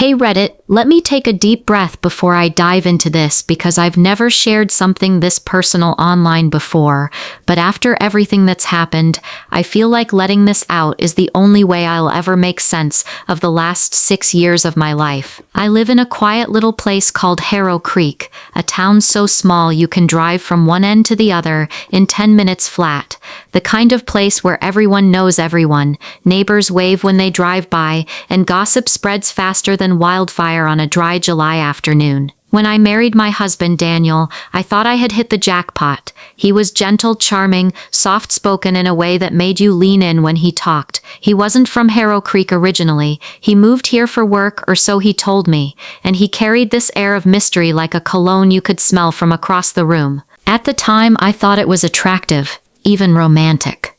Hey Reddit, let me take a deep breath before I dive into this because I've never shared something this personal online before, but after everything that's happened, I feel like letting this out is the only way I'll ever make sense of the last 6 years of my life. I live in a quiet little place called Harrow Creek, a town so small you can drive from one end to the other in 10 minutes flat. The kind of place where everyone knows everyone, neighbors wave when they drive by, and gossip spreads faster than wildfire on a dry July afternoon. When I married my husband Daniel, I thought I had hit the jackpot. He was gentle, charming, soft-spoken in a way that made you lean in when he talked. He wasn't from Harrow Creek originally. He moved here for work, or so he told me, and he carried this air of mystery like a cologne you could smell from across the room. At the time, I thought it was attractive, even romantic.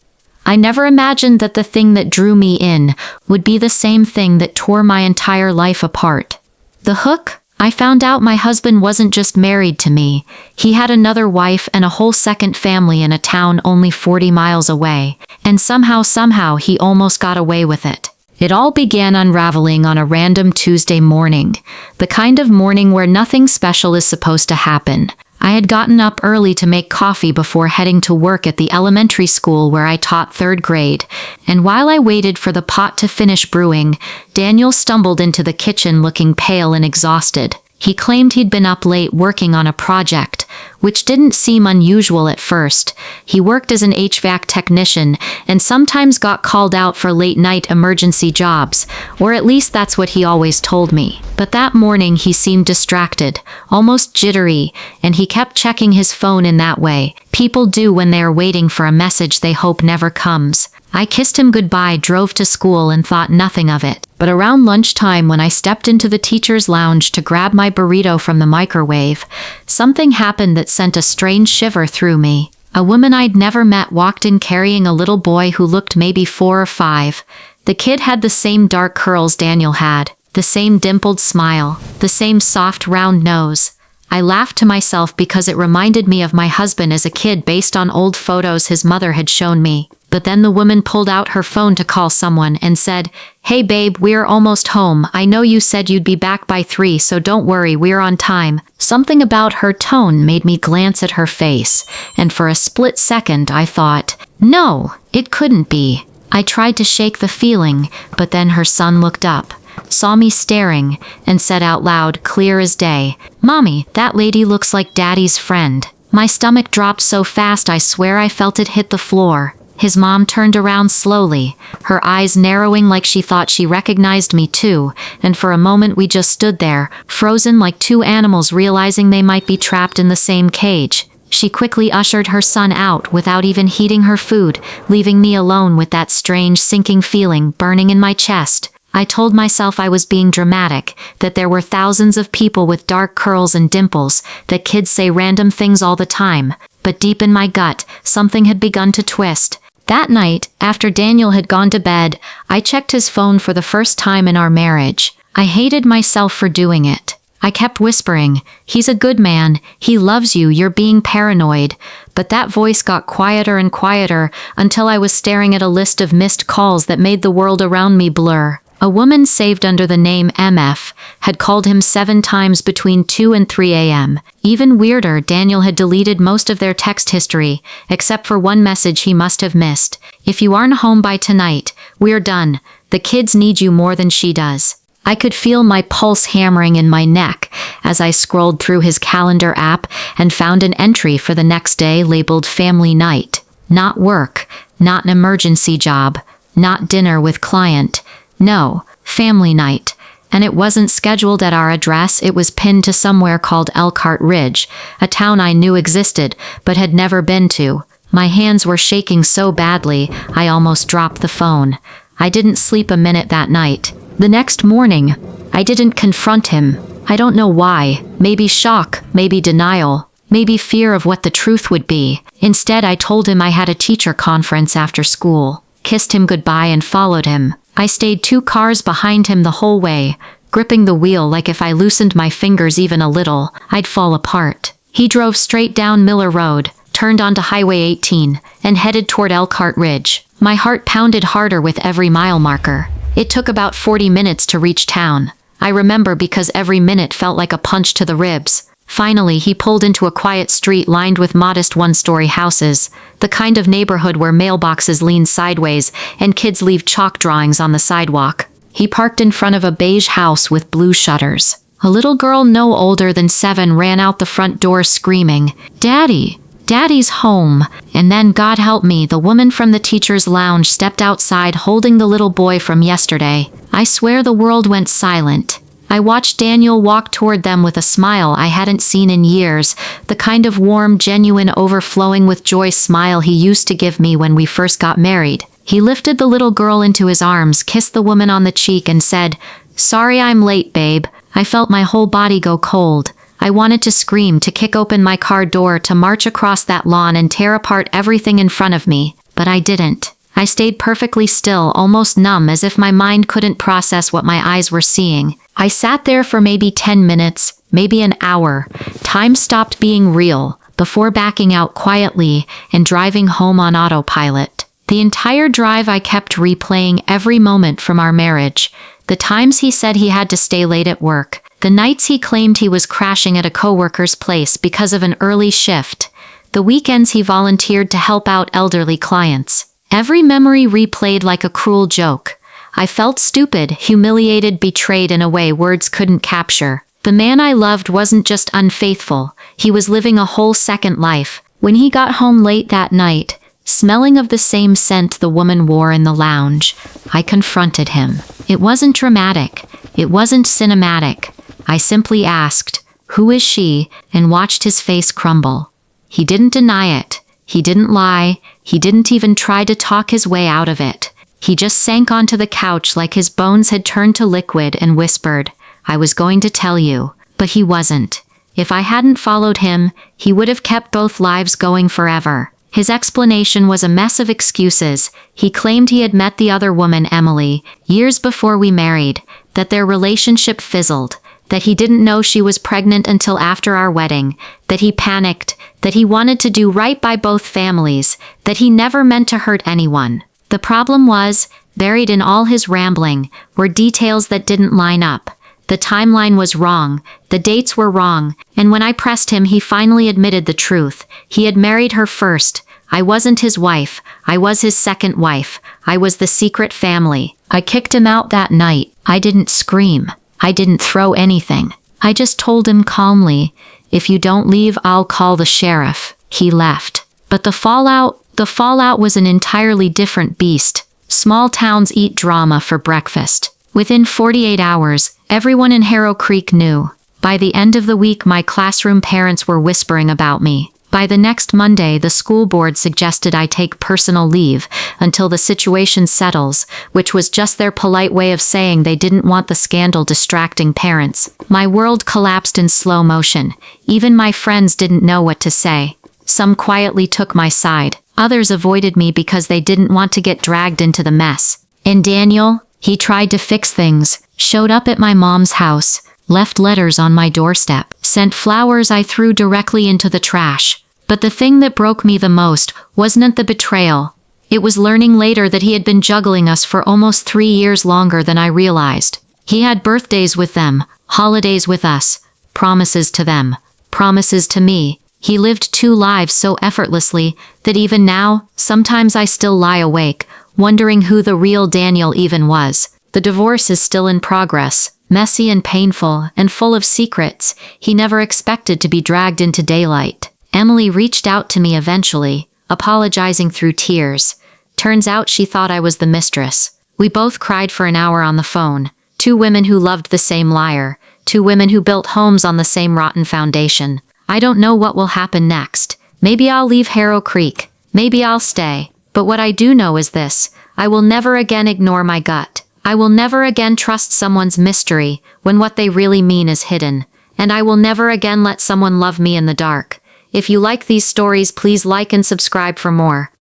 I never imagined that the thing that drew me in would be the same thing that tore my entire life apart. The hook? I found out my husband wasn't just married to me. He had another wife and a whole second family in a town only 40 miles away. And somehow he almost got away with it. It all began unraveling on a random Tuesday morning. The kind of morning where nothing special is supposed to happen. I had gotten up early to make coffee before heading to work at the elementary school where I taught 3rd grade, and while I waited for the pot to finish brewing, Daniel stumbled into the kitchen looking pale and exhausted. He claimed he'd been up late working on a project, which didn't seem unusual at first. He worked as an HVAC technician and sometimes got called out for late-night emergency jobs, or at least that's what he always told me. But that morning he seemed distracted, almost jittery, and he kept checking his phone in that way people do when they are waiting for a message they hope never comes. I kissed him goodbye, drove to school, and thought nothing of it. But around lunchtime, when I stepped into the teacher's lounge to grab my burrito from the microwave, something happened that sent a strange shiver through me. A woman I'd never met walked in carrying a little boy who looked maybe 4 or 5. The kid had the same dark curls Daniel had, the same dimpled smile, the same soft round nose. I laughed to myself because it reminded me of my husband as a kid based on old photos his mother had shown me. But then the woman pulled out her phone to call someone and said, "Hey babe, we're almost home. I know you said you'd be back by 3, so don't worry, we're on time." Something about her tone made me glance at her face, and for a split second I thought, no, it couldn't be. I tried to shake the feeling, but then her son looked up, saw me staring, and said out loud, clear as day, "Mommy, that lady looks like Daddy's friend." My stomach dropped so fast I swear I felt it hit the floor. His mom turned around slowly, her eyes narrowing like she thought she recognized me too, and for a moment we just stood there, frozen like two animals realizing they might be trapped in the same cage. She quickly ushered her son out without even heating her food, leaving me alone with that strange sinking feeling burning in my chest. I told myself I was being dramatic, that there were thousands of people with dark curls and dimples, that kids say random things all the time. But deep in my gut, something had begun to twist. That night, after Daniel had gone to bed, I checked his phone for the first time in our marriage. I hated myself for doing it. I kept whispering, "He's a good man, he loves you, you're being paranoid." But that voice got quieter and quieter until I was staring at a list of missed calls that made the world around me blur. A woman saved under the name MF had called him 7 times between 2 and 3 a.m. Even weirder, Daniel had deleted most of their text history, except for one message he must have missed. "If you aren't home by tonight, we're done. The kids need you more than she does." I could feel my pulse hammering in my neck as I scrolled through his calendar app and found an entry for the next day labeled family night. Not work, not an emergency job, not dinner with client. No, family night. And it wasn't scheduled at our address, it was pinned to somewhere called Elkhart Ridge, a town I knew existed, but had never been to. My hands were shaking so badly, I almost dropped the phone. I didn't sleep a minute that night. The next morning, I didn't confront him. I don't know why. Maybe shock, maybe denial, maybe fear of what the truth would be. Instead, I told him I had a teacher conference after school, kissed him goodbye and followed him. I stayed 2 cars behind him the whole way, gripping the wheel like if I loosened my fingers even a little, I'd fall apart. He drove straight down Miller Road, turned onto Highway 18, and headed toward Elkhart Ridge. My heart pounded harder with every mile marker. It took about 40 minutes to reach town. I remember because every minute felt like a punch to the ribs. Finally, he pulled into a quiet street lined with modest one-story houses, the kind of neighborhood where mailboxes lean sideways and kids leave chalk drawings on the sidewalk. He parked in front of a beige house with blue shutters. A little girl no older than 7 ran out the front door screaming, "Daddy! Daddy's home!" And then, God help me, the woman from the teacher's lounge stepped outside holding the little boy from yesterday. I swear the world went silent. I watched Daniel walk toward them with a smile I hadn't seen in years, the kind of warm, genuine, overflowing with joy smile he used to give me when we first got married. He lifted the little girl into his arms, kissed the woman on the cheek, and said, "Sorry I'm late, babe." I felt my whole body go cold. I wanted to scream, to kick open my car door, to march across that lawn and tear apart everything in front of me, but I didn't. I stayed perfectly still, almost numb, as if my mind couldn't process what my eyes were seeing. I sat there for maybe 10 minutes, maybe an hour. Time stopped being real, before backing out quietly and driving home on autopilot. The entire drive I kept replaying every moment from our marriage. The times he said he had to stay late at work. The nights he claimed he was crashing at a coworker's place because of an early shift. The weekends he volunteered to help out elderly clients. Every memory replayed like a cruel joke. I felt stupid, humiliated, betrayed in a way words couldn't capture. The man I loved wasn't just unfaithful, he was living a whole second life. When he got home late that night, smelling of the same scent the woman wore in the lounge, I confronted him. It wasn't dramatic. It wasn't cinematic. I simply asked, "Who is she?" and watched his face crumble. He didn't deny it. He didn't lie. He didn't even try to talk his way out of it. He just sank onto the couch like his bones had turned to liquid and whispered, "I was going to tell you." But he wasn't. If I hadn't followed him, he would have kept both lives going forever. His explanation was a mess of excuses. He claimed he had met the other woman, Emily, years before we married, that their relationship fizzled, that he didn't know she was pregnant until after our wedding, that he panicked, that he wanted to do right by both families, that he never meant to hurt anyone. The problem was, buried in all his rambling, were details that didn't line up. The timeline was wrong, the dates were wrong, and when I pressed him, he finally admitted the truth. He had married her first. I wasn't his wife. I was his second wife. I was the secret family. I kicked him out that night. I didn't scream. I didn't throw anything. I just told him calmly, "If you don't leave, I'll call the sheriff." He left. But the fallout was an entirely different beast. Small towns eat drama for breakfast. Within 48 hours, everyone in Harrow Creek knew. By the end of the week, my classroom parents were whispering about me. By the next Monday, the school board suggested I take personal leave until the situation settles, which was just their polite way of saying they didn't want the scandal distracting parents. My world collapsed in slow motion. Even my friends didn't know what to say. Some quietly took my side. Others avoided me because they didn't want to get dragged into the mess. And Daniel, he tried to fix things, showed up at my mom's house, left letters on my doorstep, sent flowers I threw directly into the trash. But the thing that broke me the most wasn't the betrayal. It was learning later that he had been juggling us for almost 3 years longer than I realized. He had birthdays with them, holidays with us, promises to them, promises to me. He lived 2 lives so effortlessly that even now, sometimes I still lie awake, wondering who the real Daniel even was. The divorce is still in progress, messy and painful, and full of secrets he never expected to be dragged into daylight. Emily reached out to me eventually, apologizing through tears. Turns out she thought I was the mistress. We both cried for an hour on the phone. 2 women who loved the same liar. 2 women who built homes on the same rotten foundation. I don't know what will happen next. Maybe I'll leave Harrow Creek. Maybe I'll stay. But what I do know is this: I will never again ignore my gut. I will never again trust someone's mystery when what they really mean is hidden. And I will never again let someone love me in the dark. If you like these stories, please like and subscribe for more.